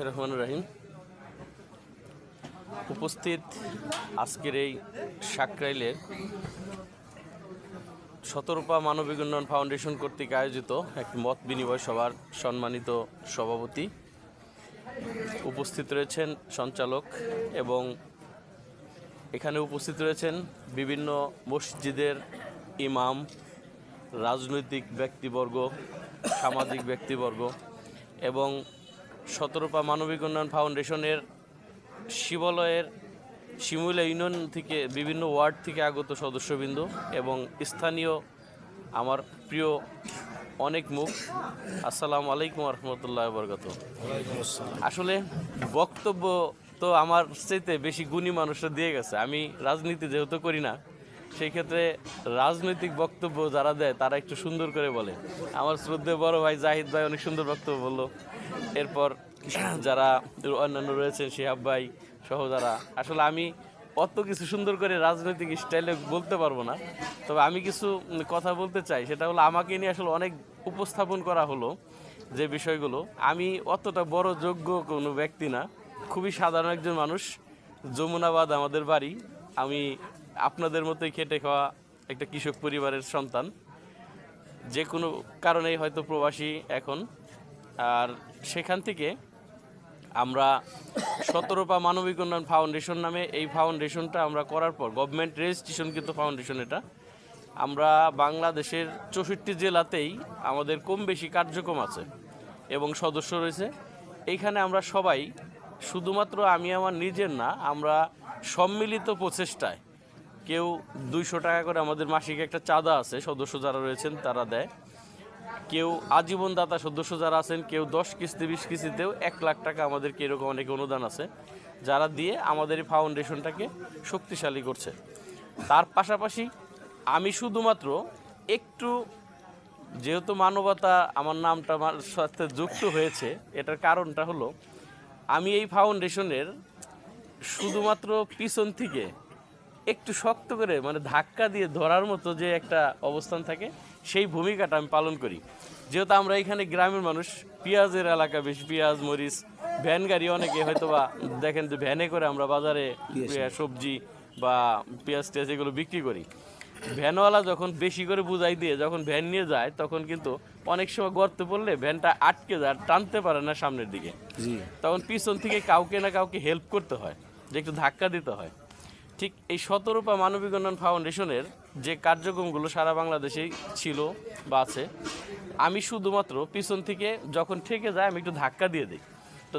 রহমানুর রহিম। উপস্থিত আজকের এই সাকরাইলের শতরূপা মানবিক উন্নয়ন ফাউন্ডেশন কর্তৃক আয়োজিত একটি মত বিনিময় সভার সম্মানিত সভাপতি, উপস্থিত রয়েছেন সঞ্চালক এবং এখানে উপস্থিত রয়েছেন বিভিন্ন মসজিদের ইমাম, রাজনৈতিক ব্যক্তিবর্গ, সামাজিক ব্যক্তিবর্গ এবং শতরূপা মানবিক উন্নয়ন ফাউন্ডেশনের শিমুলা ইউনিয়ন থেকে বিভিন্ন ওয়ার্ড থেকে আগত সদস্যবৃন্দ এবং স্থানীয় আমার প্রিয় অনেক মুখ। আসসালামু আলাইকুম রহমতুল্লাহ বরকাত। আসলে বক্তব্য তো আমার চাইতে বেশি গুণী মানুষরা দিয়ে গেছে। আমি রাজনীতি যেহেতু করি না, সেই ক্ষেত্রে রাজনৈতিক বক্তব্য যারা দেয় তারা একটু সুন্দর করে বলে। আমার শ্রদ্ধেয় বড় ভাই জাহিদ ভাই অনেক সুন্দর বক্তব্য বললো। এরপর যারা অন্যান্য রয়েছেন শিহাব ভাই সহ যারা, আসলে আমি অত কিছু সুন্দর করে রাজনৈতিক স্টাইলে বলতে পারবো না, তবে আমি কিছু কথা বলতে চাই। সেটা হলো, আমাকে নিয়ে আসলে অনেক উপস্থাপন করা হলো যে বিষয়গুলো। আমি অতটা বড় যোগ্য কোনো ব্যক্তি না, খুবই সাধারণ একজন মানুষ। যমুনাবাদ আমাদের বাড়ি। আমি আপনাদের মতোই খেটে খাওয়া একটা কৃষক পরিবারের সন্তান, যে কোনো কারণেই হয়তো প্রবাসী এখন। আর সেখান থেকে আমরা শতরূপা মানবিক উন্নয়ন ফাউন্ডেশন নামে এই ফাউন্ডেশনটা আমরা করার পর, গভর্নমেন্ট রেজিস্ট্রেশনকৃত ফাউন্ডেশন এটা, আমরা বাংলাদেশের 64 জেলাতেই আমাদের কম বেশি কার্যক্রম আছে এবং সদস্য রয়েছে। এইখানে আমরা সবাই, শুধুমাত্র আমি আমার নিজের না, আমরা সম্মিলিত প্রচেষ্টায় কেউ 200 টাকা করে, আমাদের মাসিক একটা চাঁদা আছে, সদস্য যারা রয়েছেন তারা দেয়। কেউ আজীবন দাতা সদস্য যারা আছেন, কেউ 10 কিস্তি 20 কিস্তিতেও 1 লাখ টাকা, আমাদেরকে এরকম অনেক অনুদান আছে যারা দিয়ে আমাদের এই ফাউন্ডেশনটাকে শক্তিশালী করছে। তার পাশাপাশি আমি শুধুমাত্র একটু, যেহেতু মানবতা আমার নামটা আমার সাথে যুক্ত হয়েছে, এটার কারণটা হলো আমি এই ফাউন্ডেশনের শুধুমাত্র পিছন থেকে একটু শক্ত করে, মানে ধাক্কা দিয়ে ধরার মতো যে একটা অবস্থান থাকে, সেই ভূমিকাটা আমি পালন করি। যেহেতু আমরা এখানে গ্রামের মানুষ, পেঁয়াজের এলাকা বেশি, পেঁয়াজ মরিচ ভ্যান গাড়ি, অনেকে হয়তো বা দেখেন যে ভ্যানে করে আমরা বাজারে সবজি বা পেঁয়াজ টেয়াজ এগুলো বিক্রি করি। ভ্যানওয়ালা যখন বেশি করে বুঝাই দিয়ে যখন ভ্যান নিয়ে যায়, তখন কিন্তু অনেক সময় গর্তে পড়লে ভ্যানটা আটকে যায়, টানতে পারে না সামনের দিকে। তখন পিছন থেকে কাউকে না কাউকে হেল্প করতে হয়, যে একটু ধাক্কা দিতে হয়। ঠিক এই শতরূপা মানবিক উন্নয়ন ফাউন্ডেশনের যে কার্যক্রমগুলো সারা বাংলাদেশেই ছিল বা আছে, আমি শুধুমাত্র পিছন থেকে যখন ঠেকে যায় আমি একটু ধাক্কা দিয়ে দিই। তো